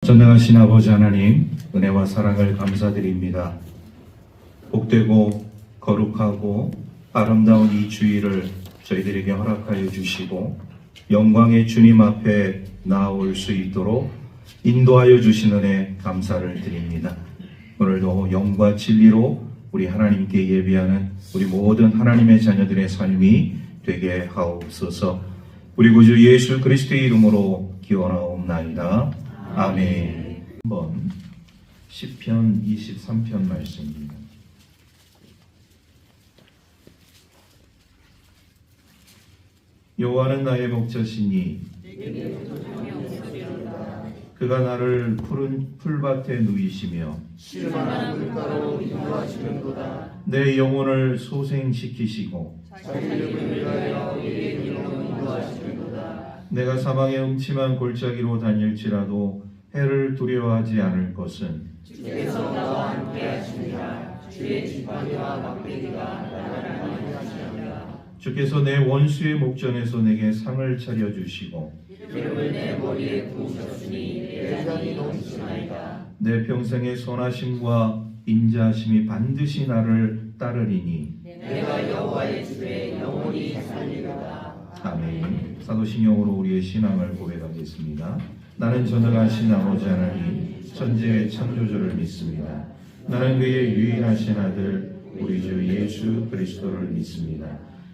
전능하신 아버지 하나님, 은혜와 사랑을 감사드립니다. 복되고 거룩하고 아름다운 이 주일을 저희들에게 허락하여 주시고 영광의 주님 앞에 나아올 수 있도록 인도하여 주신 은혜 감사를 드립니다. 오늘도 영과 진리로 우리 하나님께 예배하는 우리 모든 하나님의 자녀들의 삶이 되게 하옵소서. 우리 구주 예수 그리스도의 이름으로 기원하옵나이다. 아멘. 한번 시편 23편 말씀입니다. 여호와는 나의 목자시니 그가 나를 푸른 풀밭에 누이시며 시원한 물가로 인도하시는도다. 내 영혼을 소생시키시고 자기 이름을 위하여 우리의 길로 인도하시는도다. 내가 사망의 음침한 골짜기로 다닐지라도 해를 두려워하지 않을 것은 주께서 나와 함께 하시니라. 주의 지팡이와 막대기가 나를 안위하시느니라. 주께서 내 원수의 목전에서 내게 상을 차려주시고 기름을 내 머리에 부으셨으니 내 잔이 넘치나이다. 내 평생의 선하심과 인자하심이 반드시 나를 따르리니 내가 여호와의 집에 영원히 살리로다. 아멘. 사도신경으로 우리의 신앙을 고백하겠습니다. 나는 전능하신 아버지 하나님 천지의 창조주를 믿습니다. 나는 그의 유일하신 아들 우리 주 예수 그리스도를 믿습니다.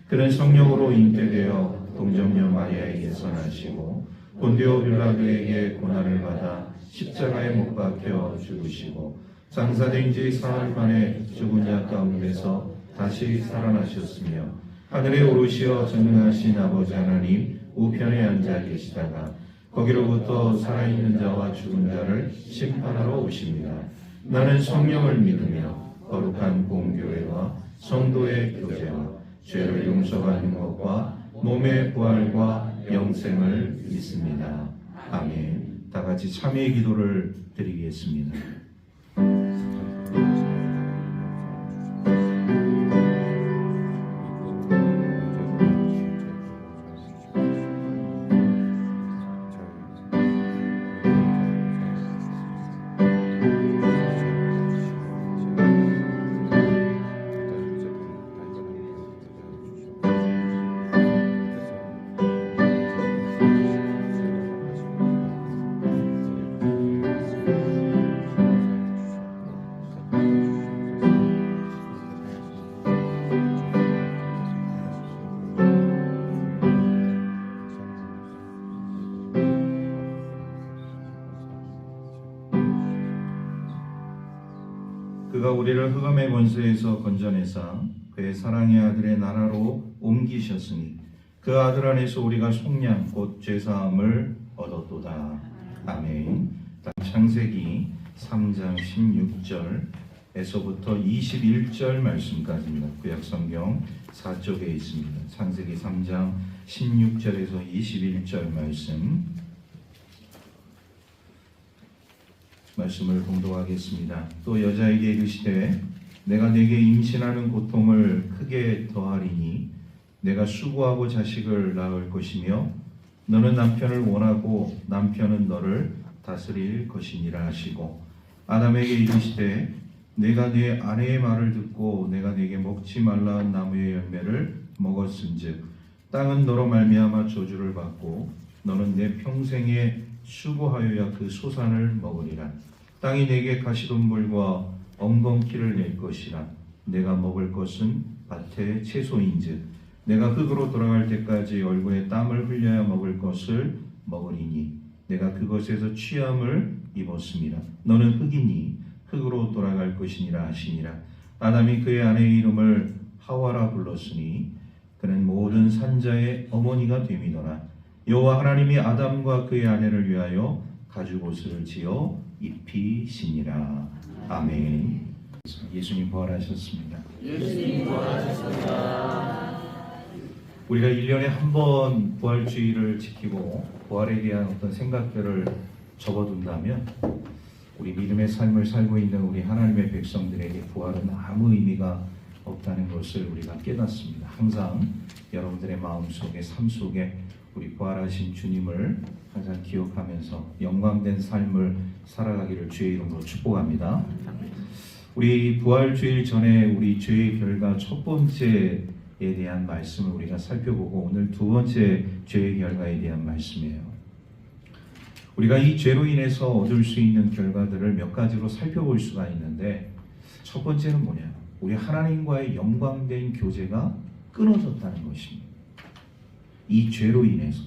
그는 성령으로 잉태되어 동정녀 마리아에게서 나시고 본디오 빌라도에게 고난을 받아 십자가에 못 박혀 죽으시고 장사된 지 사흘 만에 죽은 자 가운데서 다시 살아나셨으며 하늘에 오르시어 전능하신 아버지 하나님 우편에 앉아 계시다가 거기로부터 살아있는 자와 죽은 자를 심판하러 오십니다. 나는 성령을 믿으며 거룩한 공교회와 성도의 교제와 죄를 용서받는 것과 몸의 부활과 영생을 믿습니다. 아멘. 다 같이 참회의 기도를 드리겠습니다. 그가 우리를 흑암의 권세에서 건져내사 그의 사랑의 아들의 나라로 옮기셨으니 그 아들 안에서 우리가 속량 곧 죄사함을 얻었도다. 아멘. 창세기 3장 16절에서부터 21절 말씀까지입니다. 구약성경 4쪽에 있습니다. 창세기 3장 16절에서 21절 말씀을 봉독하겠습니다. 또 여자에게 이르시되 내가 네게 임신하는 고통을 크게 더하리니 내가 수고하고 자식을 낳을 것이며 너는 남편을 원하고 남편은 너를 다스릴 것이니라 하시고 아담에게 이르시되 내가 네 아내의 말을 듣고 내가 네게 먹지 말라 한 나무의 열매를 먹었은즉 땅은 너로 말미암아 저주를 받고 너는 내 평생에 수고하여야 그 소산을 먹으리라. 땅이 내게 가시덤불과 엉겅퀴를 낼 것이라. 내가 먹을 것은 밭의 채소인즉 내가 흙으로 돌아갈 때까지 얼굴에 땀을 흘려야 먹을 것을 먹으리니 내가 그것에서 취함을 입었습니다. 너는 흙이니 흙으로 돌아갈 것이니라 하시니라. 아담이 그의 아내의 이름을 하와라 불렀으니 그는 모든 산자의 어머니가 됨이더라. 여호와 하나님이 아담과 그의 아내를 위하여 가죽옷을 지어 입히시니라. 아멘. 예수님 부활하셨습니다. 예수님 부활하셨습니다. 우리가 1년에 한 번 부활주의를 지키고 부활에 대한 어떤 생각들을 접어둔다면 우리 믿음의 삶을 살고 있는 우리 하나님의 백성들에게 부활은 아무 의미가 없다는 것을 우리가 깨닫습니다. 항상 여러분들의 마음속에 삶 속에 우리 부활하신 주님을 항상 기억하면서 영광된 삶을 살아가기를 주의 이름으로 축복합니다. 우리 부활주일 전에 우리 죄의 결과 첫 번째에 대한 말씀을 우리가 살펴보고 오늘 두 번째 죄의 결과에 대한 말씀이에요. 우리가 이 죄로 인해서 얻을 수 있는 결과들을 몇 가지로 살펴볼 수가 있는데 첫 번째는 뭐냐? 우리 하나님과의 영광된 교제가 끊어졌다는 것입니다. 이 죄로 인해서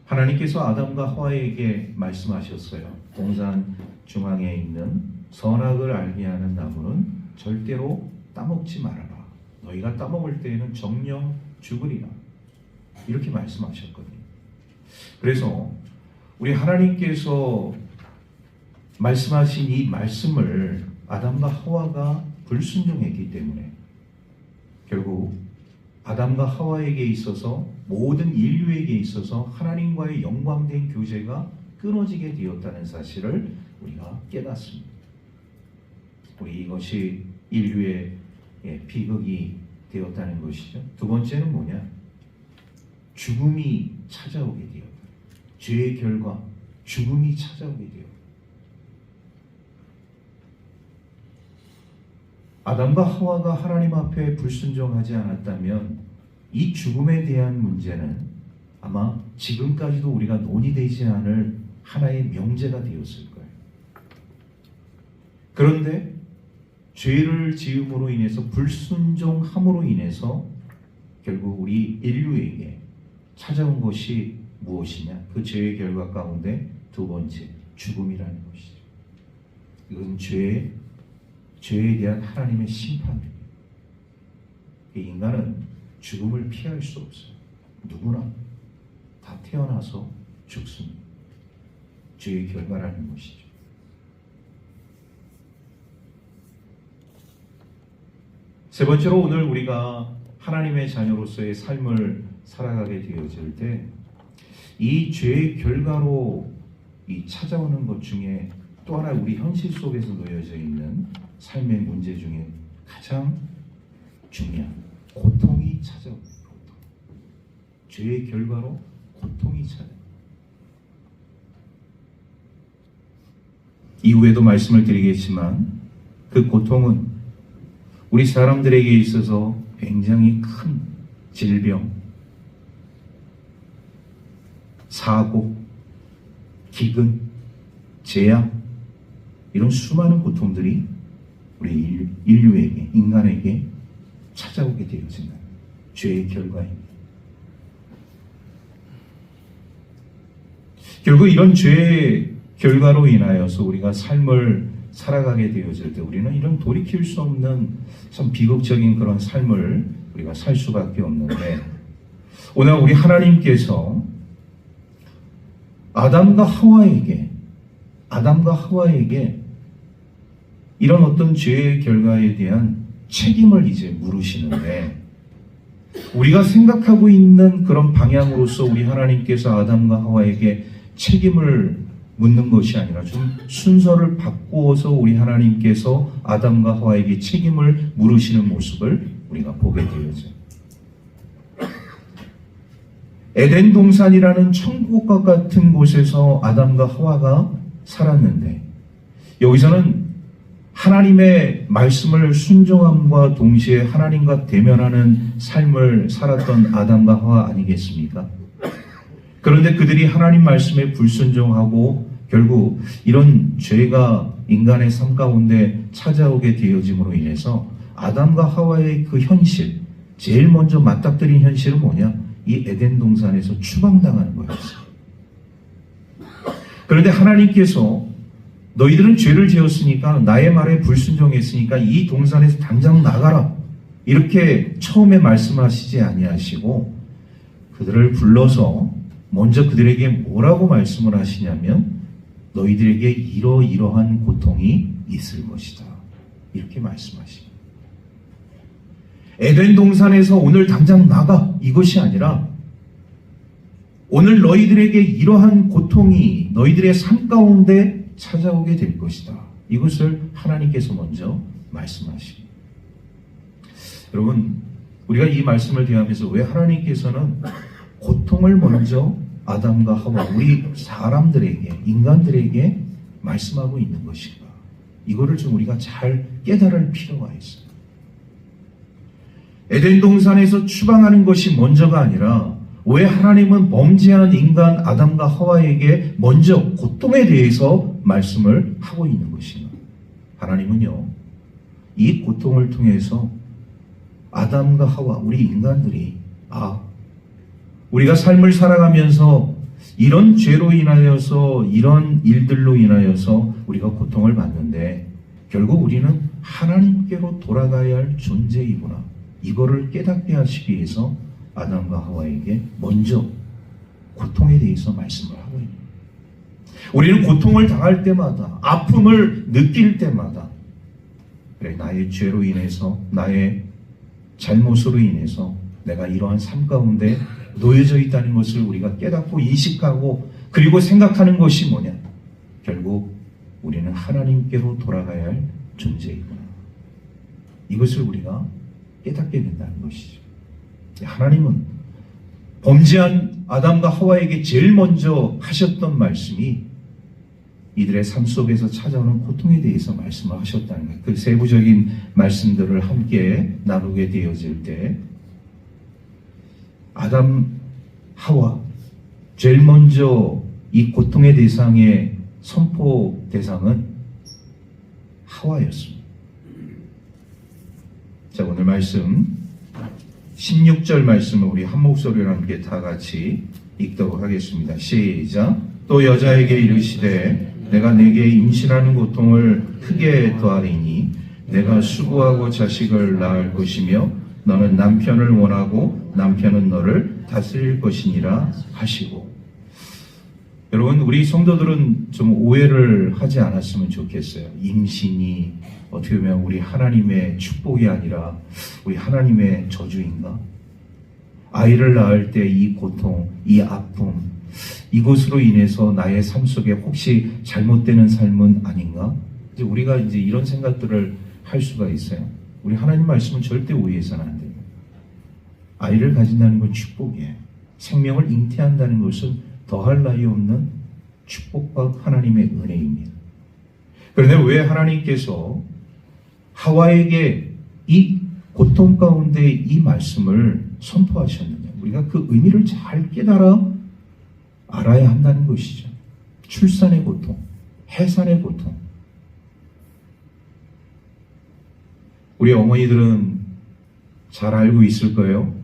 하나님께서 아담과 하와에게 말씀하셨어요. 동산 중앙에 있는 선악을 알게 하는 나무는 절대로 따먹지 말아라. 너희가 따먹을 때에는 정령 죽으리라. 이렇게 말씀하셨거든요. 그래서 우리 하나님께서 말씀하신 이 말씀을 아담과 하와가 불순종했기 때문에 결국 아담과 하와에게 있어서 모든 인류에게 있어서 하나님과의 영광된 교제가 끊어지게 되었다는 사실을 우리가 깨닫습니다. 우리 이것이 인류의 비극이 되었다는 것이죠. 두 번째는 뭐냐? 죽음이 찾아오게 되었다. 죄의 결과 죽음이 찾아오게 되었다. 아담과 하와가 하나님 앞에 불순종하지 않았다면 이 죽음에 대한 문제는 아마 지금까지도 우리가 논의되지 않을 하나의 명제가 되었을 거예요. 그런데 죄를 지음으로 인해서 불순종함으로 인해서 결국 우리 인류에게 찾아온 것이 무엇이냐? 그 죄의 결과 가운데 두 번째, 죽음이라는 것이죠. 이건 죄에 대한 하나님의 심판입니다. 인간은 죽음을 피할 수 없어요. 누구나 다 태어나서 죽습니다. 죄의 결과라는 것이죠. 세 번째로 오늘 우리가 하나님의 자녀로서의 삶을 살아가게 되어질 때 이 죄의 결과로 이 찾아오는 것 중에 또 하나 우리 현실 속에서 놓여져 있는 삶의 문제 중에 가장 중요한 고통이 찾아옵니다. 고통. 죄의 결과로 고통이 찾아옵니다. 이후에도 말씀을 드리겠지만 그 고통은 우리 사람들에게 있어서 굉장히 큰 질병, 사고, 기근, 재앙 이런 수많은 고통들이 우리 인류에게, 인간에게 찾아오게 되어진다. 죄의 결과입니다. 결국 이런 죄의 결과로 인하여서 우리가 삶을 살아가게 되어질 때 우리는 이런 돌이킬 수 없는 참 비극적인 그런 삶을 우리가 살 수밖에 없는데 오늘 우리 하나님께서 아담과 하와에게 이런 어떤 죄의 결과에 대한 책임을 이제 물으시는데 우리가 생각하고 있는 그런 방향으로서 우리 하나님께서 아담과 하와에게 책임을 묻는 것이 아니라 좀 순서를 바꾸어서 우리 하나님께서 아담과 하와에게 책임을 물으시는 모습을 우리가 보게 되어져요. 에덴 동산이라는 천국과 같은 곳에서 아담과 하와가 살았는데 여기서는 하나님의 말씀을 순종함과 동시에 하나님과 대면하는 삶을 살았던 아담과 하와 아니겠습니까? 그런데 그들이 하나님 말씀에 불순종하고 결국 이런 죄가 인간의 삶 가운데 찾아오게 되어짐으로 인해서 아담과 하와의 그 현실, 제일 먼저 맞닥뜨린 현실은 뭐냐? 이 에덴 동산에서 추방당하는 거였어요. 그런데 하나님께서 너희들은 죄를 지었으니까 나의 말에 불순종했으니까 이 동산에서 당장 나가라. 이렇게 처음에 말씀하시지 아니하시고 그들을 불러서 먼저 그들에게 뭐라고 말씀을 하시냐면 너희들에게 이러이러한 고통이 있을 것이다. 이렇게 말씀하십니다. 에덴 동산에서 오늘 당장 나가 이것이 아니라 오늘 너희들에게 이러한 고통이 너희들의 삶 가운데 찾아오게 될 것이다. 이것을 하나님께서 먼저 말씀하십니다. 여러분 우리가 이 말씀을 대하면서 왜 하나님께서는 고통을 먼저 아담과 하와, 우리 사람들에게, 인간들에게 말씀하고 있는 것인가? 이거를 좀 우리가 잘 깨달을 필요가 있어요. 에덴 동산에서 추방하는 것이 먼저가 아니라 왜 하나님은 범죄한 인간 아담과 하와에게 먼저 고통에 대해서 말씀을 하고 있는 것인가? 하나님은요, 이 고통을 통해서 아담과 하와, 우리 인간들이 우리가 삶을 살아가면서 이런 죄로 인하여서, 이런 일들로 인하여서 우리가 고통을 받는데 결국 우리는 하나님께로 돌아가야 할 존재이구나, 이거를 깨닫게 하시기 위해서 아담과 하와에게 먼저 고통에 대해서 말씀을 하고 있는 거예요. 우리는 고통을 당할 때마다, 아픔을 느낄 때마다, 그래, 나의 죄로 인해서, 나의 잘못으로 인해서 내가 이러한 삶 가운데 놓여져 있다는 것을 우리가 깨닫고 인식하고, 그리고 생각하는 것이 뭐냐? 결국 우리는 하나님께로 돌아가야 할 존재이구나, 이것을 우리가 깨닫게 된다는 것이죠. 하나님은 범죄한 아담과 하와에게 제일 먼저 하셨던 말씀이 이들의 삶 속에서 찾아오는 고통에 대해서 말씀을 하셨다는 거예요. 그 세부적인 말씀들을 함께 나누게 되어질 때 아담, 하와, 제일 먼저 이 고통의 대상의 선포 대상은 하와였습니다. 자, 오늘 말씀 16절 말씀을 우리 한 목소리로 함께 다 같이 읽도록 하겠습니다. 시작. 또 여자에게 이르시되 내가 네게 임신하는 고통을 크게 더하리니 내가 수고하고 자식을 낳을 것이며 너는 남편을 원하고 남편은 너를 다스릴 것이니라 하시고. 여러분, 우리 성도들은 좀 오해를 하지 않았으면 좋겠어요. 임신이 어떻게 보면 우리 하나님의 축복이 아니라 우리 하나님의 저주인가? 아이를 낳을 때 이 고통, 이 아픔, 이것으로 인해서 나의 삶 속에 혹시 잘못되는 삶은 아닌가? 이제 우리가 이제 이런 생각들을 할 수가 있어요. 우리 하나님 말씀은 절대 오해해서는 안 돼요. 아이를 가진다는 건 축복이에요. 생명을 잉태한다는 것은 더할 나위 없는 축복과 하나님의 은혜입니다. 그런데 왜 하나님께서 하와에게 이 고통 가운데 이 말씀을 선포하셨느냐? 우리가 그 의미를 잘 깨달아 알아야 한다는 것이죠. 출산의 고통, 해산의 고통. 우리 어머니들은 잘 알고 있을 거예요.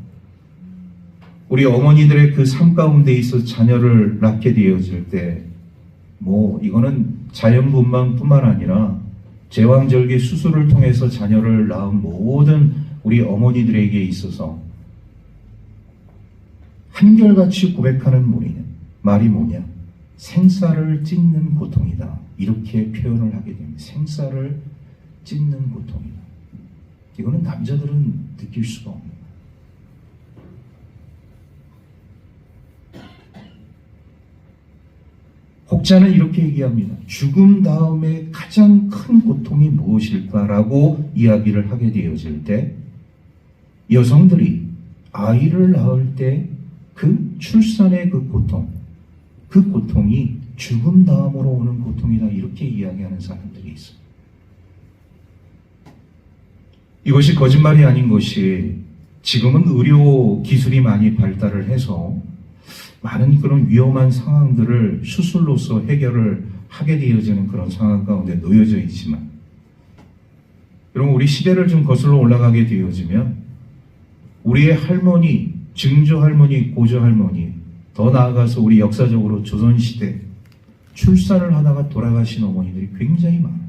우리 어머니들의 그 삶 가운데 있어 자녀를 낳게 되어질 때, 이거는 자연분만뿐만 아니라 제왕절개 수술을 통해서 자녀를 낳은 모든 우리 어머니들에게 있어서 한결같이 고백하는 말이 뭐냐? 생쌀을 찢는 고통이다. 이렇게 표현을 하게 됩니다. 생쌀을 찢는 고통이다. 이거는 남자들은 느낄 수가 없는 거예요. 혹자는 이렇게 얘기합니다. 죽음 다음에 가장 큰 고통이 무엇일까라고 이야기를 하게 되어질 때, 여성들이 아이를 낳을 때 그 출산의 그 고통이 죽음 다음으로 오는 고통이다, 이렇게 이야기하는 사람들이 있어요. 이것이 거짓말이 아닌 것이, 지금은 의료 기술이 많이 발달을 해서 많은 그런 위험한 상황들을 수술로서 해결을 하게 되어지는 그런 상황 가운데 놓여져 있지만, 여러분, 우리 시대를 좀 거슬러 올라가게 되어지면 우리의 할머니, 증조 할머니, 고조 할머니, 더 나아가서 우리 역사적으로 조선시대 출산을 하다가 돌아가신 어머니들이 굉장히 많아요.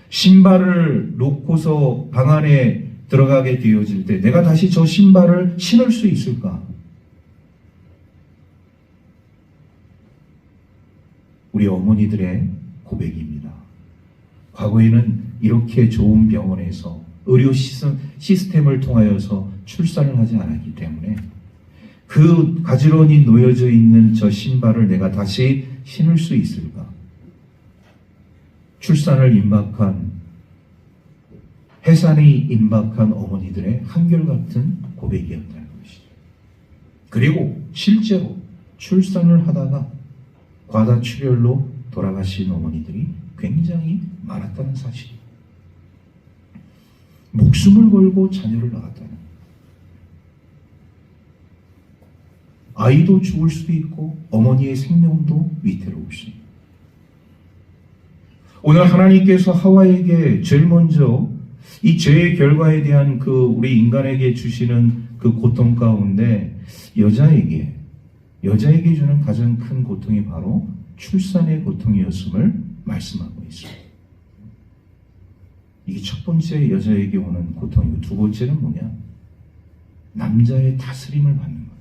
신발을 놓고서 방 안에 들어가게 되어질 때 내가 다시 저 신발을 신을 수 있을까? 우리 어머니들의 고백입니다. 과거에는 이렇게 좋은 병원에서 의료 시스템을 통하여서 출산을 하지 않았기 때문에 그 가지런히 놓여져 있는 저 신발을 내가 다시 신을 수 있을까? 출산을 임박한, 해산이 임박한 어머니들의 한결같은 고백. 고백이었다는 것이죠. 그리고 실제로 출산을 하다가 과다출혈로 돌아가신 어머니들이 굉장히 많았다는 사실이에요. 목숨을 걸고 자녀를 낳았다는 거예요. 아이도 죽을 수도 있고 어머니의 생명도 위태로울 수 있고, 오늘 하나님께서 하와에게 제일 먼저 이 죄의 결과에 대한 그 우리 인간에게 주시는 그 고통 가운데 여자에게 주는 가장 큰 고통이 바로 출산의 고통이었음을 말씀하고 있습니다. 이게 첫 번째 여자에게 오는 고통이고, 두 번째는 뭐냐? 남자의 다스림을 받는 거예요.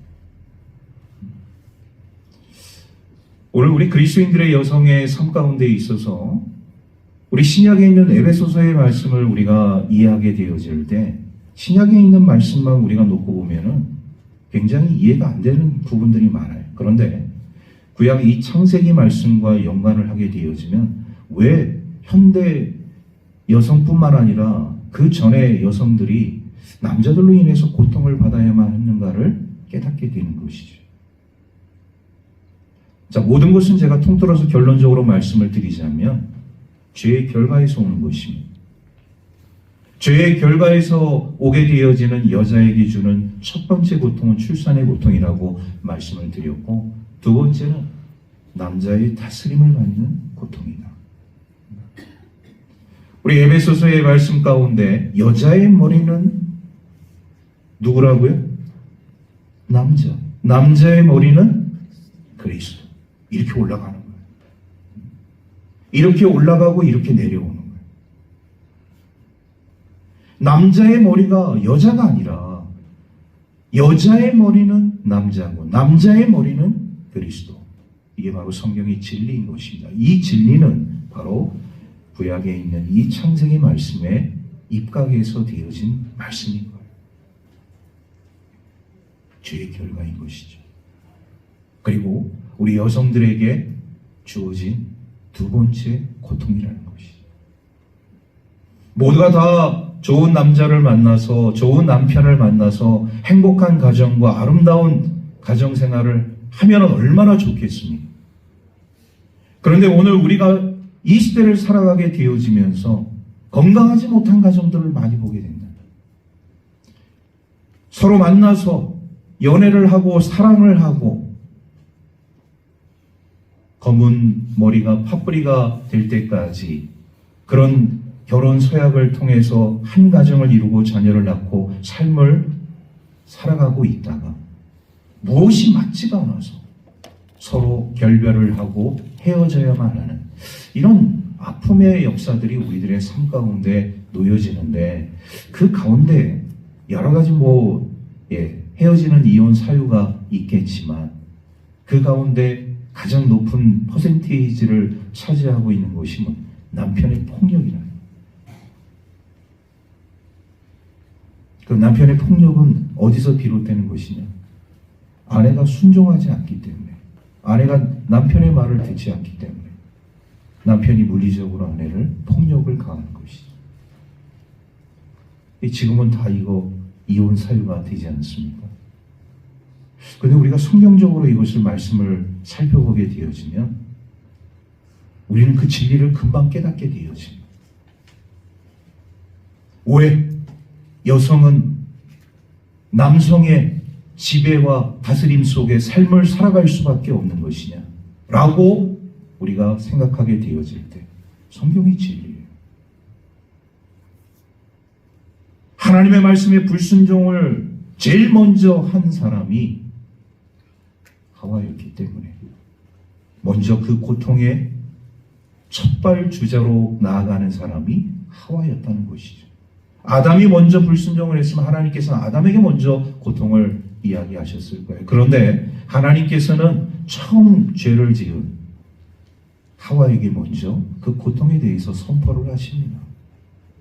오늘 우리 그리스도인들의 여성의 삶 가운데 있어서 우리 신약에 있는 에베소서의 말씀을 우리가 이해하게 되어질 때, 신약에 있는 말씀만 우리가 놓고 보면은 굉장히 이해가 안 되는 부분들이 많아요. 그런데 구약 이 창세기 말씀과 연관을 하게 되어지면 왜 현대 여성뿐만 아니라 그 전의 여성들이 남자들로 인해서 고통을 받아야만 했는가를 깨닫게 되는 것이죠. 자, 모든 것은 제가 통틀어서 결론적으로 말씀을 드리자면 죄의 결과에서 오는 것입니다. 죄의 결과에서 오게 되어지는 여자에게 주는 첫 번째 고통은 출산의 고통이라고 말씀을 드렸고, 두 번째는 남자의 다스림을 받는 고통이다. 우리 에베소서의 말씀 가운데 여자의 머리는 누구라고요? 남자. 남자의 머리는 그리스도. 이렇게 올라가는 거예요. 이렇게 올라가고 이렇게 내려오는 거예요. 남자의 머리가 여자가 아니라 여자의 머리는 남자고 남자의 머리는 그리스도. 이게 바로 성경의 진리인 것입니다. 이 진리는 바로 구약에 있는 이 창세기 말씀에 입각해서 되어진 말씀인 거예요. 죄의 결과인 것이죠. 그리고 우리 여성들에게 주어진 두 번째 고통이라는 것이죠. 모두가 다 좋은 남자를 만나서, 좋은 남편을 만나서 행복한 가정과 아름다운 가정생활을 하면 얼마나 좋겠습니까? 그런데 오늘 우리가 이 시대를 살아가게 되어지면서 건강하지 못한 가정들을 많이 보게 된다. 서로 만나서 연애를 하고 사랑을 하고 검은 머리가 팥뿌리가 될 때까지 그런 결혼 서약을 통해서 한 가정을 이루고 자녀를 낳고 삶을 살아가고 있다가 무엇이 맞지가 않아서 서로 결별을 하고 헤어져야만 하는 이런 아픔의 역사들이 우리들의 삶 가운데 놓여지는데, 그 가운데 여러 가지 헤어지는 이혼 사유가 있겠지만 그 가운데 가장 높은 퍼센테이지를 차지하고 있는 것이 남편의 폭력이라는 거예요. 그 남편의 폭력은 어디서 비롯되는 것이냐? 아내가 순종하지 않기 때문에, 아내가 남편의 말을 듣지 않기 때문에 남편이 물리적으로 아내를 폭력을 가하는 것이죠. 지금은 다 이거 이혼 사유가 되지 않습니까? 그런데 우리가 성경적으로 이것을 말씀을 살펴보게 되어지면 우리는 그 진리를 금방 깨닫게 되어집니다. 왜 여성은 남성의 지배와 다스림 속에 삶을 살아갈 수밖에 없는 것이냐 라고 우리가 생각하게 되어질 때 성경이 진리예요. 하나님의 말씀에 불순종을 제일 먼저 한 사람이 하와였기 때문에 먼저 그 고통의 첫발 주자로 나아가는 사람이 하와였다는 것이죠. 아담이 먼저 불순종을 했으면 하나님께서는 아담에게 먼저 고통을 이야기하셨을 거예요. 그런데 하나님께서는 처음 죄를 지은 하와에게 먼저 그 고통에 대해서 선포를 하십니다.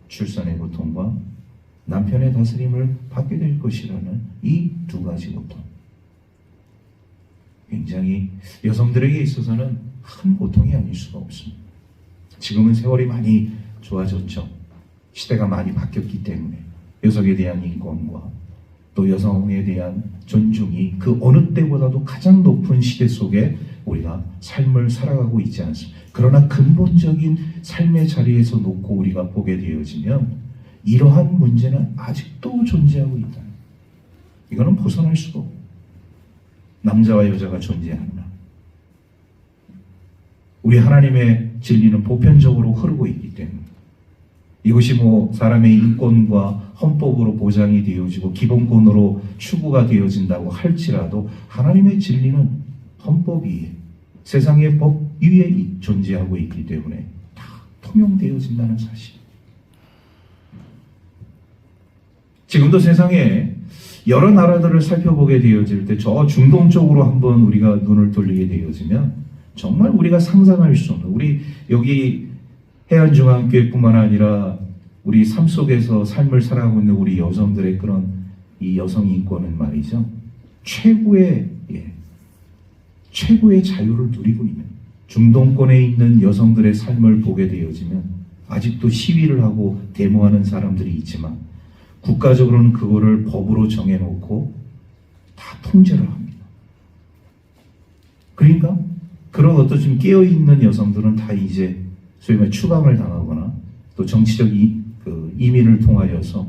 출산의 고통과 남편의 다스림을 받게 될 것이라는 이 두 가지 고통. 굉장히 여성들에게 있어서는 큰 고통이 아닐 수가 없습니다. 지금은 세월이 많이 좋아졌죠. 시대가 많이 바뀌었기 때문에 여성에 대한 인권과 또 여성에 대한 존중이 그 어느 때보다도 가장 높은 시대 속에 우리가 삶을 살아가고 있지 않습니까? 그러나 근본적인 삶의 자리에서 놓고 우리가 보게 되어지면 이러한 문제는 아직도 존재하고 있다. 이거는 벗어날 수가 없고 남자와 여자가 존재하느나 우리 하나님의 진리는 보편적으로 흐르고 있기 때문에 이것이 사람의 인권과 헌법으로 보장이 되어지고 기본권으로 추구가 되어진다고 할지라도 하나님의 진리는 헌법 위에 세상의 법 위에 존재하고 있기 때문에 다 통용되어진다는 사실. 지금도 세상에 여러 나라들을 살펴보게 되어질 때 저 중동 쪽으로 한번 우리가 눈을 돌리게 되어지면 정말 우리가 상상할 수 없는 우리 여기 해안중앙교회뿐만 아니라 우리 삶 속에서 삶을 살아가고 있는 우리 여성들의 그런 이 여성 인권은 말이죠. 최고의 자유를 누리고 있는 중동권에 있는 여성들의 삶을 보게 되어지면 아직도 시위를 하고 데모하는 사람들이 있지만 국가적으로는 그거를 법으로 정해놓고 다 통제를 합니다. 그러니까 그런 어떤 좀 깨어있는 여성들은 다 이제 소위 말해 추방을 당하거나 또 정치적 이민을 통하여서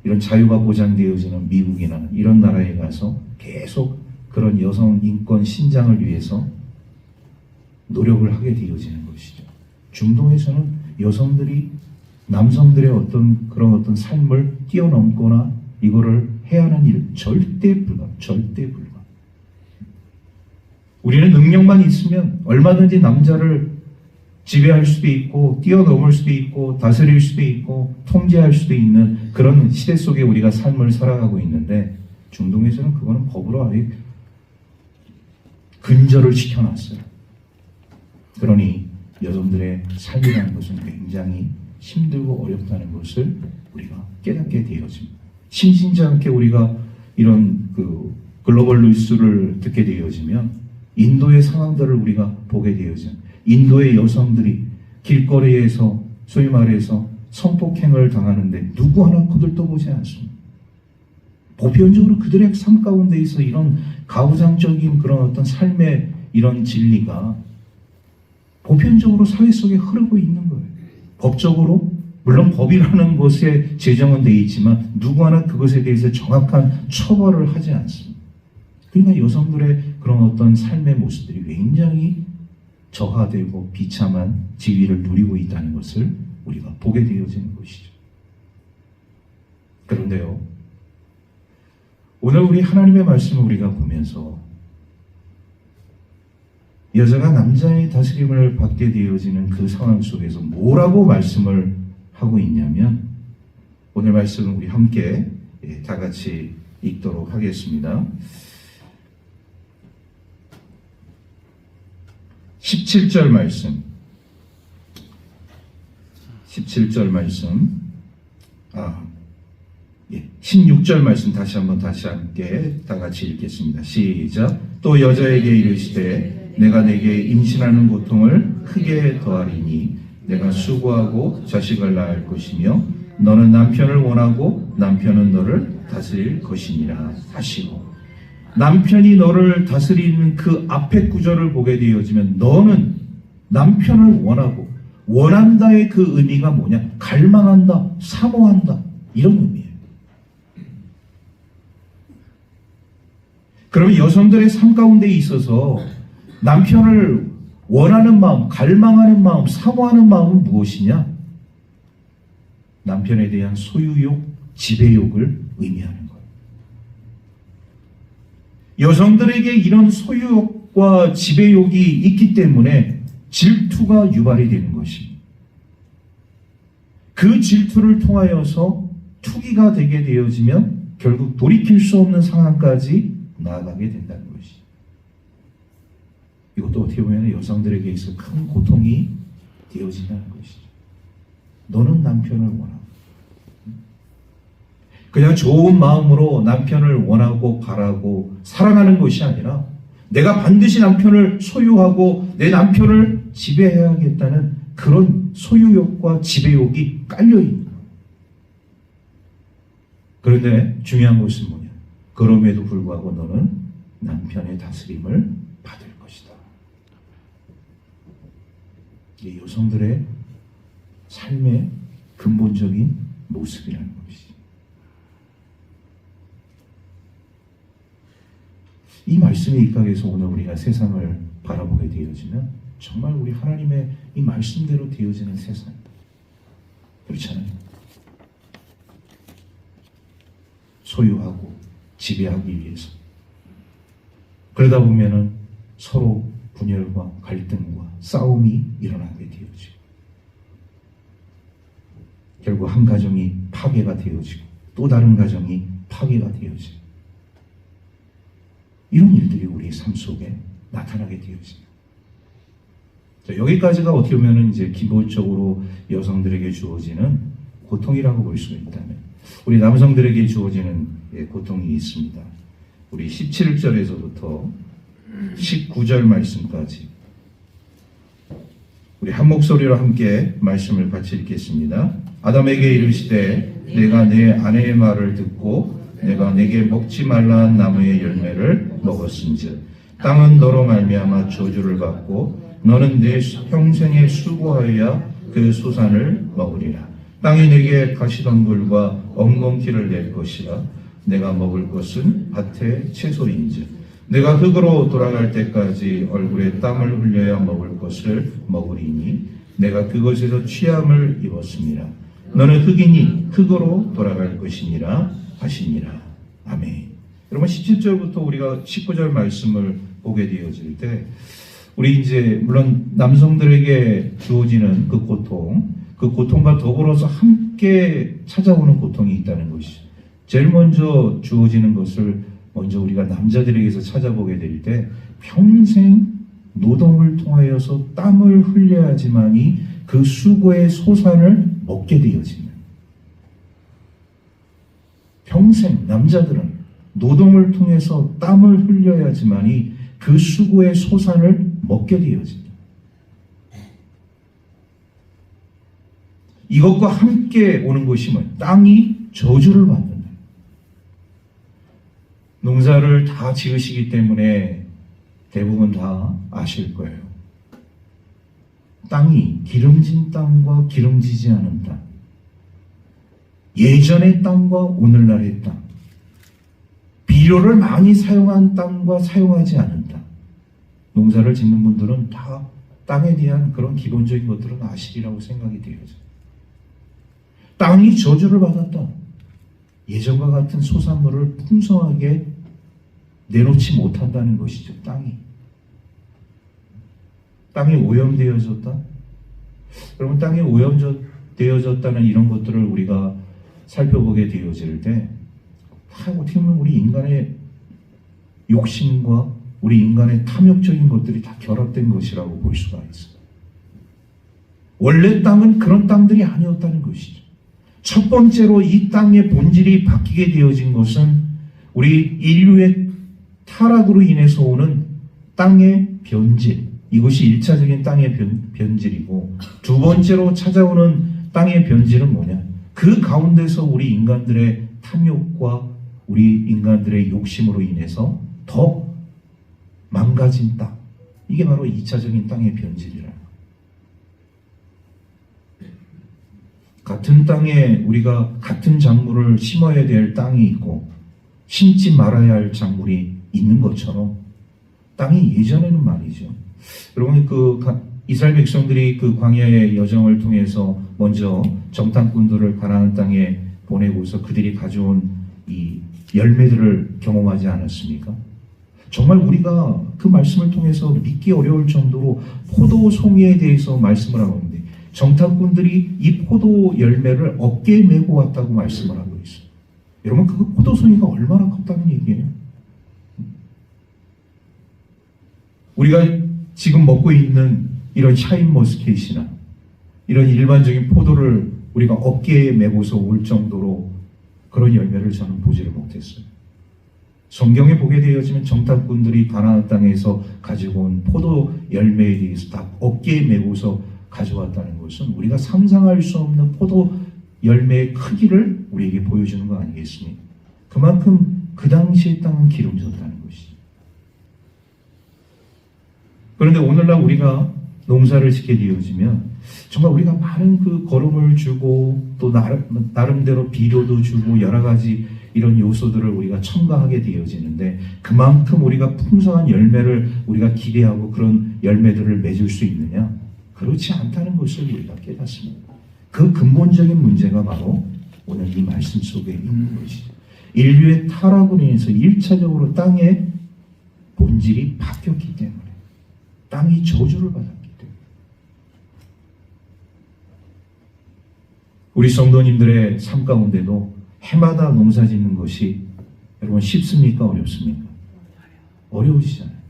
이런 자유가 보장되어지는 미국이나 이런 나라에 가서 계속 그런 여성 인권 신장을 위해서 노력을 하게 되어지는 것이죠. 중동에서는 여성들이 남성들의 어떤 삶을 뛰어넘거나 이거를 해야 하는 일 절대 불가. 우리는 능력만 있으면 얼마든지 남자를 지배할 수도 있고 뛰어넘을 수도 있고 다스릴 수도 있고 통제할 수도 있는 그런 시대 속에 우리가 삶을 살아가고 있는데 중동에서는 그거는 법으로 아예 근절을 시켜놨어요. 그러니 여성들의 삶이라는 것은 굉장히 힘들고 어렵다는 것을 우리가 깨닫게 되어집니다. 심심치 않게 우리가 이런 글로벌 뉴스를 듣게 되어지면 인도의 상황들을 우리가 보게 되어지면 인도의 여성들이 길거리에서 소위 말해서 성폭행을 당하는데 누구 하나 거들떠보지 않습니다. 보편적으로 그들의 삶 가운데에서 이런 가부장적인 그런 어떤 삶의 이런 진리가 보편적으로 사회 속에 흐르고 있는 거예요. 법적으로 물론 법이라는 것에 제정은 되어 있지만 누구 하나 그것에 대해서 정확한 처벌을 하지 않습니다. 그러니까 여성들의 그런 어떤 삶의 모습들이 굉장히 저하되고 비참한 지위를 누리고 있다는 것을 우리가 보게 되어지는 것이죠. 그런데요, 오늘 우리 하나님의 말씀을 우리가 보면서 여자가 남자의 다스림을 받게 되어지는 그 상황 속에서 뭐라고 말씀을 하고 있냐면 오늘 말씀을 우리 함께 다 같이 읽도록 하겠습니다. 17절 말씀 16절 말씀 다시 함께 다 같이 읽겠습니다. 시작. 또 여자에게 이르시되 내가 네게 임신하는 고통을 크게 더하리니 내가 수고하고 자식을 낳을 것이며 너는 남편을 원하고 남편은 너를 다스릴 것이니라 하시고, 남편이 너를 다스리는 그 앞의 구절을 보게 되어지면 너는 남편을 원한다의 그 의미가 뭐냐? 갈망한다, 사모한다, 이런 의미예요. 그러면 여성들의 삶 가운데 있어서 남편을 원하는 마음, 갈망하는 마음, 사모하는 마음은 무엇이냐? 남편에 대한 소유욕, 지배욕을 의미하는 거예요. 여성들에게 이런 소유욕과 지배욕이 있기 때문에 질투가 유발이 되는 것입니다. 그 질투를 통하여서 투기가 되게 되어지면 결국 돌이킬 수 없는 상황까지 나아가게 된다는 것이죠. 이것도 어떻게 보면 여성들에게 있어 큰 고통이 되어진다는 것이죠. 너는 남편을 원하고 그냥 좋은 마음으로 남편을 원하고 바라고 사랑하는 것이 아니라 내가 반드시 남편을 소유하고 내 남편을 지배해야겠다는 그런 소유욕과 지배욕이 깔려있는 거예요. 그런데 중요한 것은 뭐냐? 그럼에도 불구하고 너는 남편의 다스림을 받을 것이다. 이게 여성들의 삶의 근본적인 모습이라는 것이지. 이 말씀에 입각해서 오늘 우리가 세상을 바라보게 되어지면 정말 우리 하나님의 이 말씀대로 되어지는 세상, 그렇잖아요. 소유하고 지배하기 위해서. 그러다 보면은 서로 분열과 갈등과 싸움이 일어나게 되어지고 결국 한 가정이 파괴가 되어지고 또 다른 가정이 파괴가 되어지고 이런 일들이 우리의 삶 속에 나타나게 되어집니다. 자, 여기까지가 어떻게 보면 이제 기본적으로 여성들에게 주어지는 고통이라고 볼 수가 있다면, 우리 남성들에게 주어지는 고통이 있습니다. 우리 17절에서부터 19절 말씀까지 우리 한 목소리로 함께 말씀을 같이 읽겠습니다. 아담에게 이르시되 내가 내 아내의 말을 듣고 내가 내게 먹지 말라 한 나무의 열매를 먹었은즉 땅은 너로 말미암아 저주를 받고 너는 내 평생에 수고하여야 그 소산을 먹으리라. 땅이 내게 가시덤불과 엉겅퀴를 낼 것이라. 내가 먹을 것은 밭의 채소인즉 내가 흙으로 돌아갈 때까지 얼굴에 땀을 흘려야 먹을 것을 먹으리니 내가 그것에서 취함을 입었습니다. 너는 흙이니 흙으로 돌아갈 것이니라 하시니라. 아멘. 여러분 17절부터 우리가 19절 말씀을 보게 되어질 때 우리 이제 물론 남성들에게 주어지는 그 고통과 더불어서 함께 찾아오는 고통이 있다는 것이죠. 제일 먼저 주어지는 것을 먼저 우리가 남자들에게서 찾아보게 될 때 평생 노동을 통하여서 땀을 흘려야지만이 그 수고의 소산을 먹게 되어지는, 평생 남자들은 노동을 통해서 땀을 흘려야지만이 그 수고의 소산을 먹게 되어집니다. 이것과 함께 오는 것이 뭐 땅이 저주를 받는다. 농사를 다 지으시기 때문에 대부분 다 아실 거예요. 땅이 기름진 땅과 기름지지 않은 땅, 예전의 땅과 오늘날의 땅, 비료를 많이 사용한 땅과 사용하지 않은 땅. 농사를 짓는 분들은 다 땅에 대한 그런 기본적인 것들은 아시리라고 생각이 되어요. 땅이 저주를 받았다. 예전과 같은 소산물을 풍성하게 내놓지 못한다는 것이죠. 땅이 오염되어졌다. 여러분, 땅이 오염되어졌다는 이런 것들을 우리가 살펴보게 되어질 때 어떻게 보면 우리 인간의 욕심과 우리 인간의 탐욕적인 것들이 다 결합된 것이라고 볼 수가 있어요. 원래 땅은 그런 땅들이 아니었다는 것이죠. 첫 번째로 이 땅의 본질이 바뀌게 되어진 것은 우리 인류의 타락으로 인해서 오는 땅의 변질, 이것이 1차적인 땅의 변질이고, 두 번째로 찾아오는 땅의 변질은 뭐냐? 그 가운데서 우리 인간들의 탐욕과 우리 인간들의 욕심으로 인해서 더 망가진 땅, 이게 바로 2차적인 땅의 변질이라. 같은 땅에 우리가 같은 작물을 심어야 될 땅이 있고 심지 말아야 할 작물이 있는 것처럼 땅이 예전에는 말이죠. 여러분, 이스라엘 백성들이 그 광야의 여정을 통해서 먼저 정탐꾼들을 가나안 땅에 보내고서 그들이 가져온 이 열매들을 경험하지 않았습니까? 정말 우리가 그 말씀을 통해서 믿기 어려울 정도로 포도 송이에 대해서 말씀을 하고 있는데, 정탐꾼들이 이 포도 열매를 어깨에 메고 왔다고 말씀을 하고 있어요. 여러분, 그 포도 송이가 얼마나 컸다는 얘기예요? 우리가 지금 먹고 있는 이런 샤인머스켓이나 이런 일반적인 포도를 우리가 어깨에 메고서 올 정도로 그런 열매를 저는 보지를 못했어요. 성경에 보게 되어지면 정탐꾼들이 가나안 땅에서 가지고 온 포도 열매에 대해서 다 어깨에 메고서 가져왔다는 것은 우리가 상상할 수 없는 포도 열매의 크기를 우리에게 보여주는 거 아니겠습니까? 그만큼 그 당시의 땅은 기름졌다는 것이죠. 그런데 오늘날 우리가 농사를 짓게 되어지면 정말 우리가 많은 그 거름을 주고 또 나름대로 비료도 주고 여러 가지 이런 요소들을 우리가 첨가하게 되어지는데 그만큼 우리가 풍성한 열매를 우리가 기대하고 그런 열매들을 맺을 수 있느냐? 그렇지 않다는 것을 우리가 깨닫습니다. 그 근본적인 문제가 바로 오늘 이 말씀 속에 있는 것이죠. 인류의 타락으로 인해서 1차적으로 땅의 본질이 바뀌었기 때문에 땅이 저주를 받았기 때문에 우리 성도님들의 삶 가운데도 해마다 농사 짓는 것이 여러분 쉽습니까? 어렵습니까? 어려우시잖아요.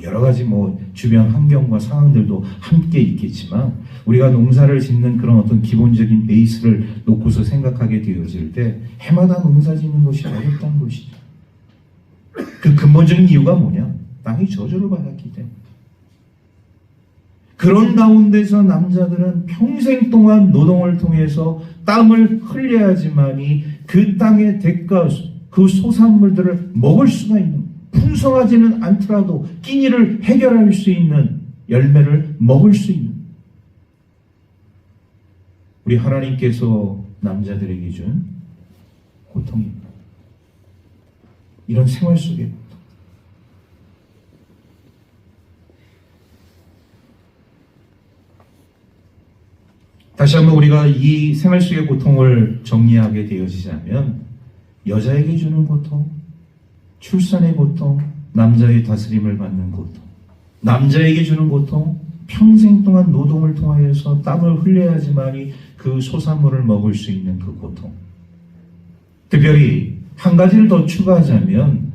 여러 가지 주변 환경과 상황들도 함께 있겠지만 우리가 농사를 짓는 그런 어떤 기본적인 베이스를 놓고서 생각하게 되어질 때 해마다 농사 짓는 것이 어렵다는 것이죠. 그 근본적인 이유가 뭐냐? 땅이 저주를 받았기 때문에. 그런 가운데서 남자들은 평생 동안 노동을 통해서 땀을 흘려야지만이 그 땅의 대가, 그 소산물들을 먹을 수가 있는, 풍성하지는 않더라도 끼니를 해결할 수 있는 열매를 먹을 수 있는 우리 하나님께서 남자들에게 준 고통입니다. 이런 생활 속에 다시 한번 우리가 이 생활 속의 고통을 정리하게 되어지자면 여자에게 주는 고통, 출산의 고통, 남자의 다스림을 받는 고통, 남자에게 주는 고통, 평생 동안 노동을 통하여서 땀을 흘려야지만이 그 소산물을 먹을 수 있는 그 고통. 특별히 한 가지를 더 추가하자면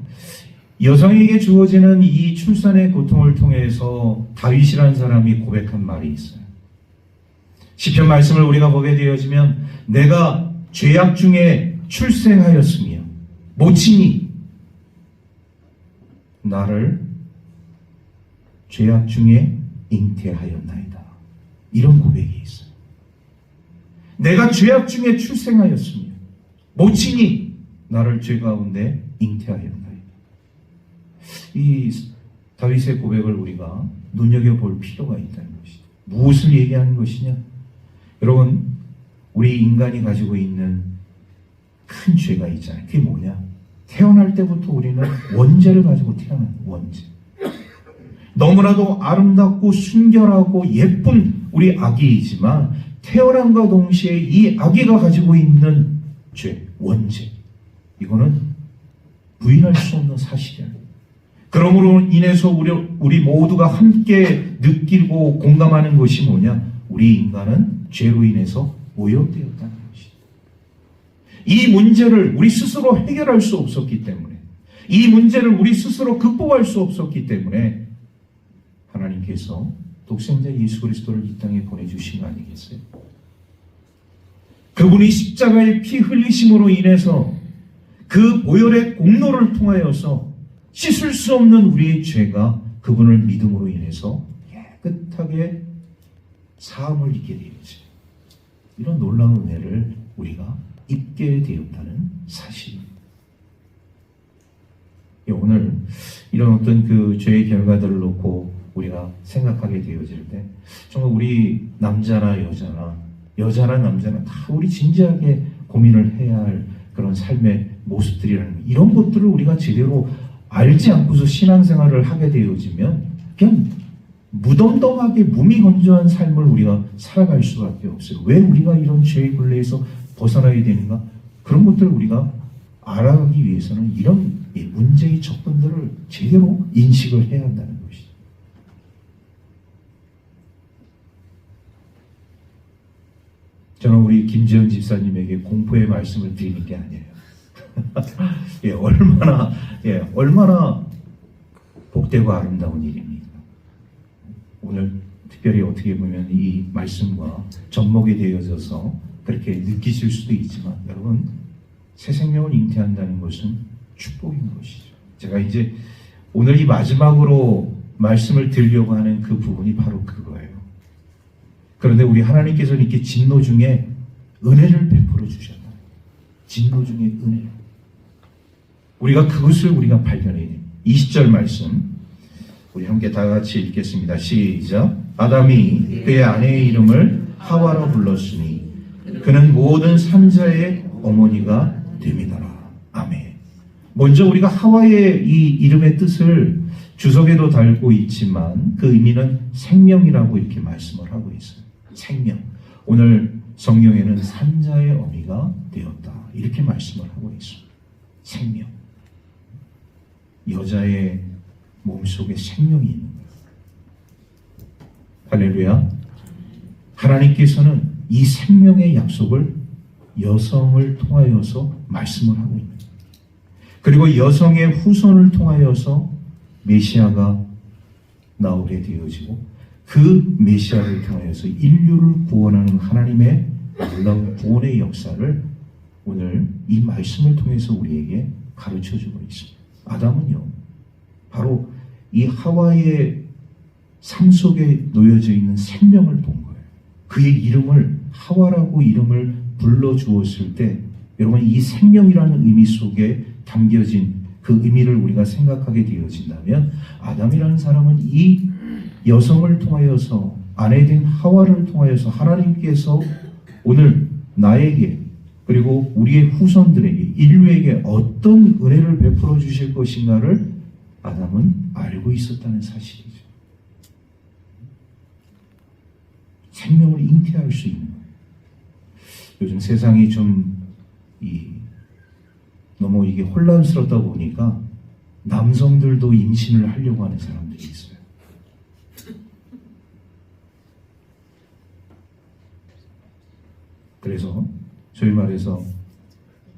여성에게 주어지는 이 출산의 고통을 통해서 다윗이라는 사람이 고백한 말이 있어요. 시편 말씀을 우리가 보게 되어지면 내가 죄악 중에 출생하였으며 모친이 나를 죄악 중에 잉태하였나이다. 이런 고백이 있어요. 내가 죄악 중에 출생하였으며 모친이 나를 죄 가운데 잉태하였나이다. 이 다윗의 고백을 우리가 눈여겨볼 필요가 있다는 것이죠. 무엇을 얘기하는 것이냐? 여러분, 우리 인간이 가지고 있는 큰 죄가 있잖아요. 그게 뭐냐? 태어날 때부터 우리는 원죄를 가지고 태어난 원죄. 너무나도 아름답고 순결하고 예쁜 우리 아기이지만 태어남과 동시에 이 아기가 가지고 있는 죄, 원죄. 이거는 부인할 수 없는 사실이에요. 그러므로 인해서 우리 모두가 함께 느끼고 공감하는 것이 뭐냐? 우리 인간은 죄로 인해서 오염되었다는 것이죠. 이 문제를 우리 스스로 해결할 수 없었기 때문에, 이 문제를 우리 스스로 극복할 수 없었기 때문에 하나님께서 독생자 예수 그리스도를 이 땅에 보내주신 거 아니겠어요? 그분이 십자가의 피 흘리심으로 인해서 그 보혈의 공로를 통하여서 씻을 수 없는 우리의 죄가 그분을 믿음으로 인해서 깨끗하게 사함을 입게 되었지. 이런 놀라운 은혜를 우리가 입게 되었다는 사실입니다. 오늘 이런 어떤 그 죄의 결과들을 놓고 우리가 생각하게 되어질 때 정말 우리 남자나 여자나 남자나 다 우리 진지하게 고민을 해야 할 그런 삶의 모습들이라는 이런 것들을 우리가 제대로 알지 않고서 신앙생활을 하게 되어지면 그냥 무덤덤하게 무미건조한 삶을 우리가 살아갈 수밖에 없어요. 왜 우리가 이런 죄의 굴레에서 벗어나야 되는가? 그런 것들을 우리가 알아가기 위해서는 이런 문제의 접근들을 제대로 인식을 해야 한다는 것이죠. 저는 우리 김재현 집사님에게 공포의 말씀을 드리는 게 아니에요. 얼마나 복되고 아름다운 일입니까? 오늘 특별히 어떻게 보면 이 말씀과 접목이 되어져서 그렇게 느끼실 수도 있지만 여러분, 새 생명을 잉태한다는 것은 축복인 것이죠. 제가 이제 오늘 이 마지막으로 말씀을 드리려고 하는 그 부분이 바로 그거예요. 그런데 우리 하나님께서는 이렇게 진노 중에 은혜를 베풀어 주셨다. 진노 중에 은혜로. 우리가 그것을 우리가 발견해야 돼요. 20절 말씀 우리 함께 다 같이 읽겠습니다. 시작. 아담이 그의 아내의 이름을 하와라 불렀으니 그는 모든 산자의 어머니가 됨이더라. 아멘. 먼저 우리가 하와의 이 이름의 뜻을 주석에도 달고 있지만 그 의미는 생명이라고 이렇게 말씀을 하고 있어요. 생명. 오늘 성경에는 산자의 어미가 되었다. 이렇게 말씀을 하고 있습니다. 생명. 여자의 몸속에 생명이 있는 거예요. 할렐루야. 하나님께서는 이 생명의 약속을 여성을 통하여서 말씀을 하고 있는 거예요. 그리고 여성의 후손을 통하여서 메시아가 나오게 되어지고 그 메시아를 통하여서 인류를 구원하는 하나님의 놀라운 구원의 역사를 오늘 이 말씀을 통해서 우리에게 가르쳐주고 있습니다. 아담은요, 바로 이 하와의 삶 속에 놓여져 있는 생명을 본 거예요. 그의 이름을 하와라고 이름을 불러주었을 때 여러분 이 생명이라는 의미 속에 담겨진 그 의미를 우리가 생각하게 되어진다면 아담이라는 사람은 이 여성을 통하여서 아내된 하와를 통하여서 하나님께서 오늘 나에게 그리고 우리의 후손들에게 인류에게 어떤 은혜를 베풀어 주실 것인가를 아담은 알고 있었다는 사실이죠. 생명을 잉태할 수 있는 거예요. 요즘 세상이 좀 너무 이게 혼란스럽다 보니까 남성들도 임신을 하려고 하는 사람들이 있어요. 그래서 소위 말해서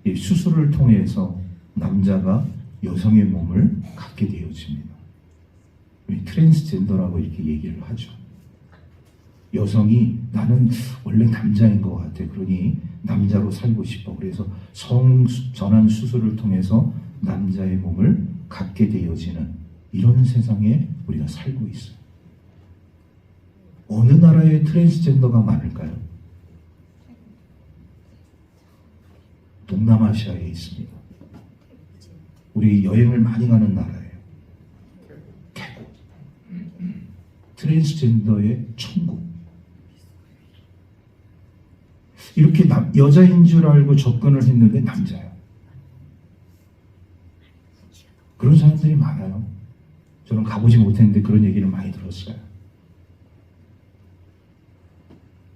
이 수술을 통해서 남자가 여성의 몸을 갖게 되어집니다. 트랜스젠더라고 이렇게 얘기를 하죠. 여성이 나는 원래 남자인 것 같아. 그러니 남자로 살고 싶어. 그래서 성전환 수술을 통해서 남자의 몸을 갖게 되어지는 이런 세상에 우리가 살고 있어요. 어느 나라에 트랜스젠더가 많을까요? 동남아시아에 있습니다. 우리 여행을 많이 가는 나라예요. 태국. 트랜스젠더의 천국. 이렇게 여자인 줄 알고 접근을 했는데 남자야. 그런 사람들이 많아요. 저는 가보지 못했는데 그런 얘기를 많이 들었어요.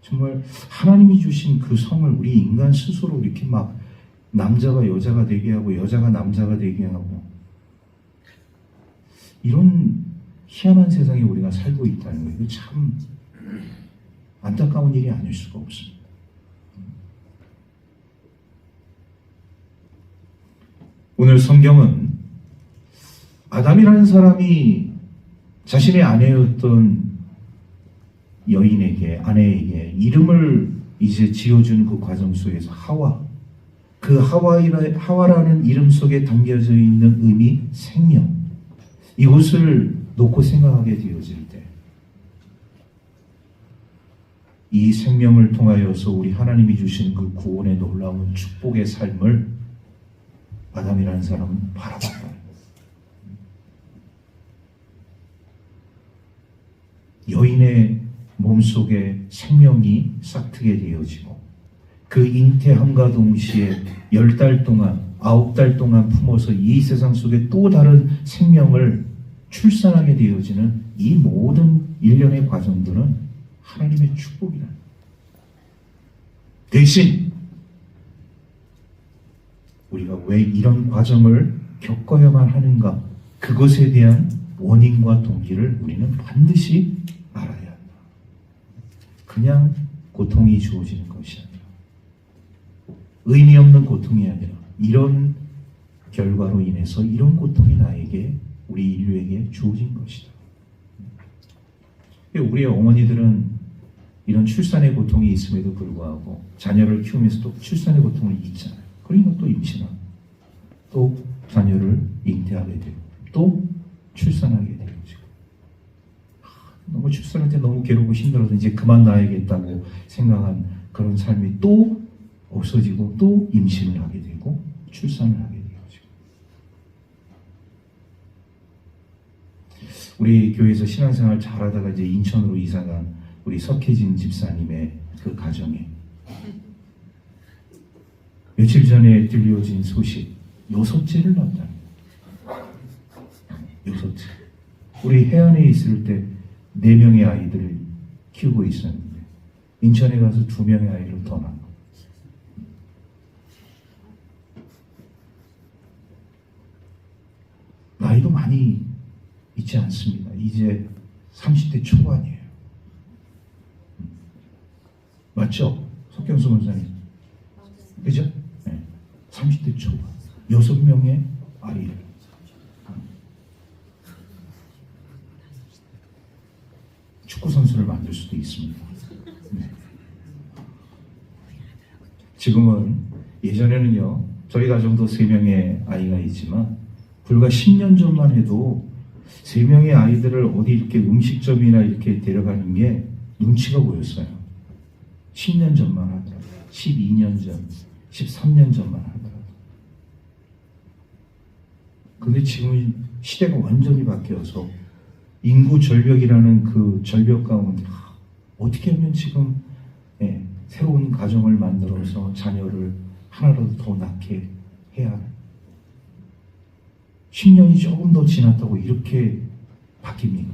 정말 하나님이 주신 그 성을 우리 인간 스스로 이렇게 막 남자가 여자가 되게 하고 여자가 남자가 되게 하고 이런 희한한 세상에 우리가 살고 있다는 거예요. 이거 참 안타까운 일이 아닐 수가 없습니다. 오늘 성경은 아담이라는 사람이 자신의 아내였던 여인에게, 아내에게 이름을 이제 지어준 그 과정 속에서 그 하와라는 이름 속에 담겨져 있는 의미, 생명, 이것을 놓고 생각하게 되어질 때, 이 생명을 통하여서 우리 하나님이 주신 그 구원의 놀라운 축복의 삶을 아담이라는 사람은 바라봤다. 여인의 몸속에 생명이 싹트게 되어지고 그 잉태함과 동시에 10달 동안 9달 동안 품어서 이 세상 속에 또 다른 생명을 출산하게 되어지는 이 모든 일련의 과정들은 하나님의 축복이다. 대신 우리가 왜 이런 과정을 겪어야만 하는가, 그것에 대한 원인과 동기를 우리는 반드시 알아야 한다. 그냥 고통이 주어지는 것이 아니라, 의미 없는 고통이 아니라 이런 결과로 인해서 이런 고통이 나에게, 우리 인류에게 주어진 것이다. 우리의 어머니들은 이런 출산의 고통이 있음에도 불구하고 자녀를 키우면서도 출산의 고통을 잊잖아요. 그러니까 또 임신하고 또 자녀를 잉태하게 되고 또 출산하게 되고, 너무 출산할 때 너무 괴롭고 힘들어서 이제 그만 놔야겠다고 생각한 그런 삶이 또 없어지고 또 임신을 하게 되고 출산을 하게 되어지고. 우리 교회에서 신앙생활 잘하다가 이제 인천으로 이사간 우리 석혜진 집사님의 그 가정에 며칠 전에 들려진 소식, 6째를 낳았다. 6째. 우리 해안에 있을 때 4명의 아이들을 키우고 있었는데 인천에 가서 2명의 아이를 더 낳은 거. 나이도 많이 있지 않습니다. 이제 30대 초반이에요. 맞죠? 석경수 원사님. 그죠? 네. 30대 초반. 6명의 아이를. 축구 선수를 만들 수도 있습니다. 네. 지금은 예전에는요, 저희 가정도 3명의 아이가 있지만 불과 10년 전만 해도 3명의 아이들을 어디 이렇게 음식점이나 이렇게 데려가는 게 눈치가 보였어요. 10년 전만 하더라도, 12년 전, 13년 전만 하더라도. 근데 지금 시대가 완전히 바뀌어서 인구 절벽이라는 그 절벽 가운데 어떻게 하면 지금 새로운 가정을 만들어서 자녀를 하나라도 더 낳게 해야 하나. 10년이 조금 더 지났다고 이렇게 바뀝니까?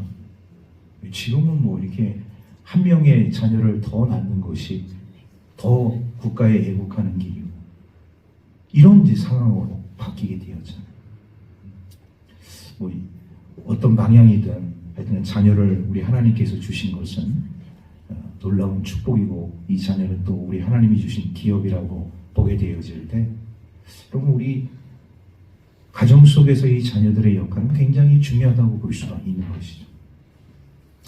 지금은 뭐 이렇게 한 명의 자녀를 더 낳는 것이 더 국가에 애국하는 길이고 이런 이제 상황으로 바뀌게 되었잖아요. 뭐 어떤 방향이든 하여튼 자녀를 우리 하나님께서 주신 것은 놀라운 축복이고 이 자녀는 또 우리 하나님이 주신 기업이라고 보게 되어질 때 여러분 우리 가정 속에서 이 자녀들의 역할은 굉장히 중요하다고 볼 수가 있는 것이죠.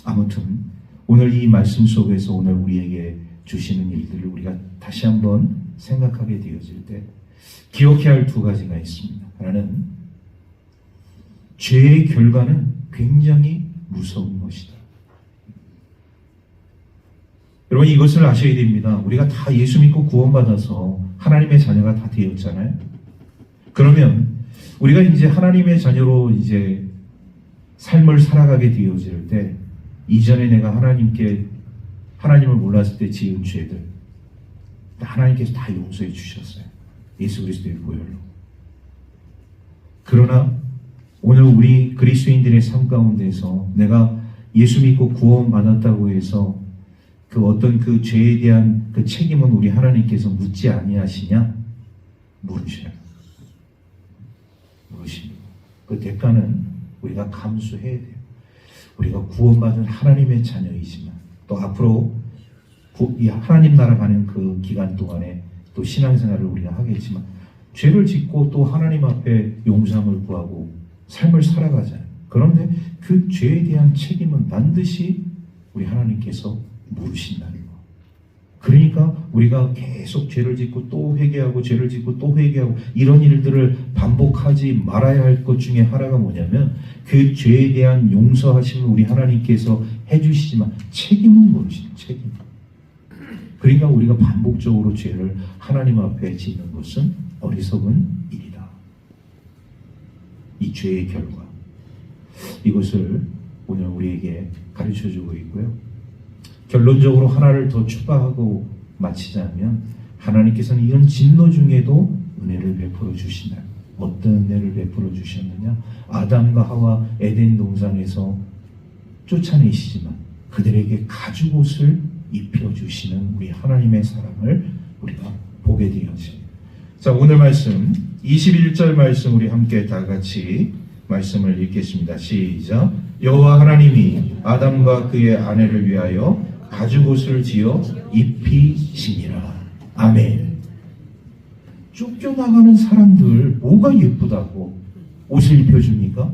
아무튼 오늘 이 말씀 속에서 오늘 우리에게 주시는 일들을 우리가 다시 한번 생각하게 되어질 때 기억해야 할 2가지가 있습니다. 하나는 죄의 결과는 굉장히 무서운 것이다. 여러분 이것을 아셔야 됩니다. 우리가 다 예수 믿고 구원받아서 하나님의 자녀가 다 되었잖아요. 그러면 우리가 이제 하나님의 자녀로 이제 삶을 살아가게 되어질 때 이전에 내가 하나님을 몰랐을 때 지은 죄들 하나님께서 다 용서해 주셨어요. 예수 그리스도의 보혈로. 그러나 오늘 우리 그리스도인들의 삶 가운데서 내가 예수 믿고 구원받았다고 해서 그 어떤 그 죄에 대한 그 책임은 우리 하나님께서 묻지 아니하시냐? 물으셔요. 물으십니다. 그 대가는 우리가 감수해야 돼요. 우리가 구원받은 하나님의 자녀이지만 또 앞으로 이 하나님 나라 가는 그 기간 동안에 또 신앙생활을 우리가 하겠지만 죄를 짓고 또 하나님 앞에 용서함을 구하고 삶을 살아가잖아요. 그런데 그 죄에 대한 책임은 반드시 우리 하나님께서 물으신다는 거. 그러니까 우리가 계속 죄를 짓고 또 회개하고 죄를 짓고 또 회개하고 이런 일들을 반복하지 말아야 할 것 중에 하나가 뭐냐면 그 죄에 대한 용서하심을 우리 하나님께서 해주시지만 책임은 모르시는 책임. 그러니까 우리가 반복적으로 죄를 하나님 앞에 짓는 것은 어리석은 일이다. 이 죄의 결과. 이것을 오늘 우리에게 가르쳐주고 있고요. 결론적으로 하나를 더 추가하고 마치자면 하나님께서는 이런 진노 중에도 은혜를 베풀어 주신다. 어떤 은혜를 베풀어 주셨느냐? 아담과 하와 에덴 동산에서 쫓아내시지만 그들에게 가죽옷을 입혀주시는 우리 하나님의 사랑을 우리가 보게 되었지. 자, 오늘 말씀 21절 말씀 우리 함께 다 같이 말씀을 읽겠습니다. 시작. 여호와 하나님이 아담과 그의 아내를 위하여 가죽옷을 지어 입히시니라. 아멘. 쫓겨나가는 사람들 뭐가 예쁘다고 옷을 입혀줍니까?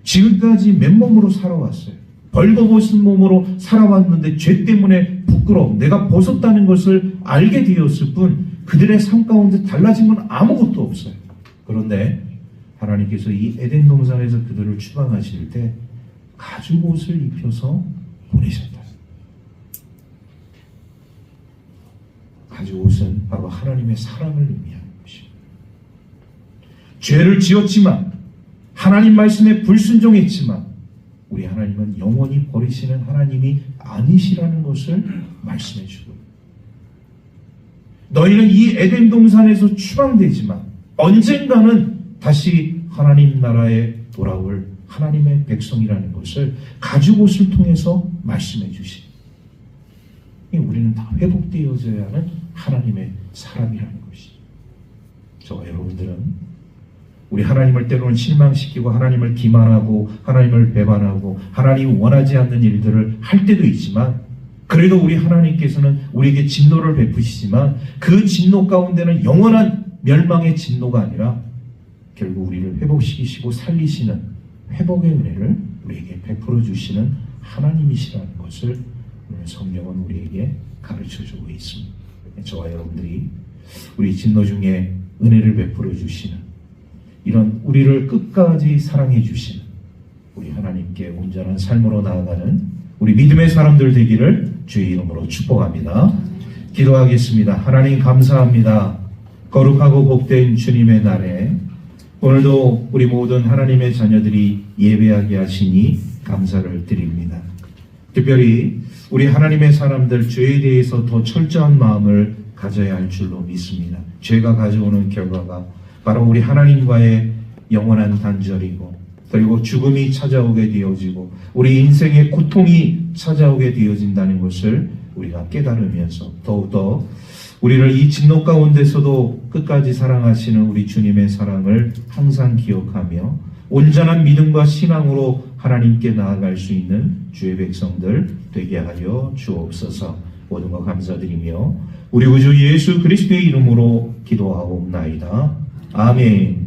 지금까지 맨몸으로 살아왔어요. 벌거벗은 몸으로 살아왔는데 죄 때문에 부끄러움, 내가 벗었다는 것을 알게 되었을 뿐 그들의 삶 가운데 달라진 건 아무것도 없어요. 그런데 하나님께서 이 에덴 동산에서 그들을 추방하실 때 가죽옷을 입혀서 보내셨다. 가지고 옷은 바로 하나님의 사랑을 의미하는 것입니다. 죄를 지었지만 하나님 말씀에 불순종했지만 우리 하나님은 영원히 버리시는 하나님이 아니시라는 것을 말씀해 주고, 너희는 이 에덴 동산에서 추방되지만 언젠가는 다시 하나님 나라에 돌아올 하나님의 백성이라는 것을 가죽 옷을 통해서 말씀해 주신, 우리는 다 회복되어져야 하는 하나님의 사람이라는 것이죠. 저와 여러분들은 우리 하나님을 때로는 실망시키고 하나님을 기만하고 하나님을 배반하고 하나님이 원하지 않는 일들을 할 때도 있지만, 그래도 우리 하나님께서는 우리에게 진노를 베푸시지만 그 진노 가운데는 영원한 멸망의 진노가 아니라 결국 우리를 회복시키시고 살리시는 회복의 은혜를 우리에게 베풀어 주시는 하나님이시라는 것을 오늘 성경은 우리에게 가르쳐주고 있습니다. 저와 여러분들이 우리 진노 중에 은혜를 베풀어 주시는, 이런 우리를 끝까지 사랑해 주시는 우리 하나님께 온전한 삶으로 나아가는 우리 믿음의 사람들 되기를 주의 이름으로 축복합니다. 기도하겠습니다. 하나님 감사합니다. 거룩하고 복된 주님의 날에 오늘도 우리 모든 하나님의 자녀들이 예배하게 하시니 감사를 드립니다. 특별히 우리 하나님의 사람들 죄에 대해서 더 철저한 마음을 가져야 할 줄로 믿습니다. 죄가 가져오는 결과가 바로 우리 하나님과의 영원한 단절이고, 그리고 죽음이 찾아오게 되어지고 우리 인생의 고통이 찾아오게 되어진다는 것을 우리가 깨달으면서 더욱더 우리를 이 진노 가운데서도 끝까지 사랑하시는 우리 주님의 사랑을 항상 기억하며 온전한 믿음과 신앙으로 하나님께 나아갈 수 있는 주의 백성들 되게 하여 주옵소서. 모든 것 감사드리며 우리 구주 예수 그리스도의 이름으로 기도하옵나이다. 아멘.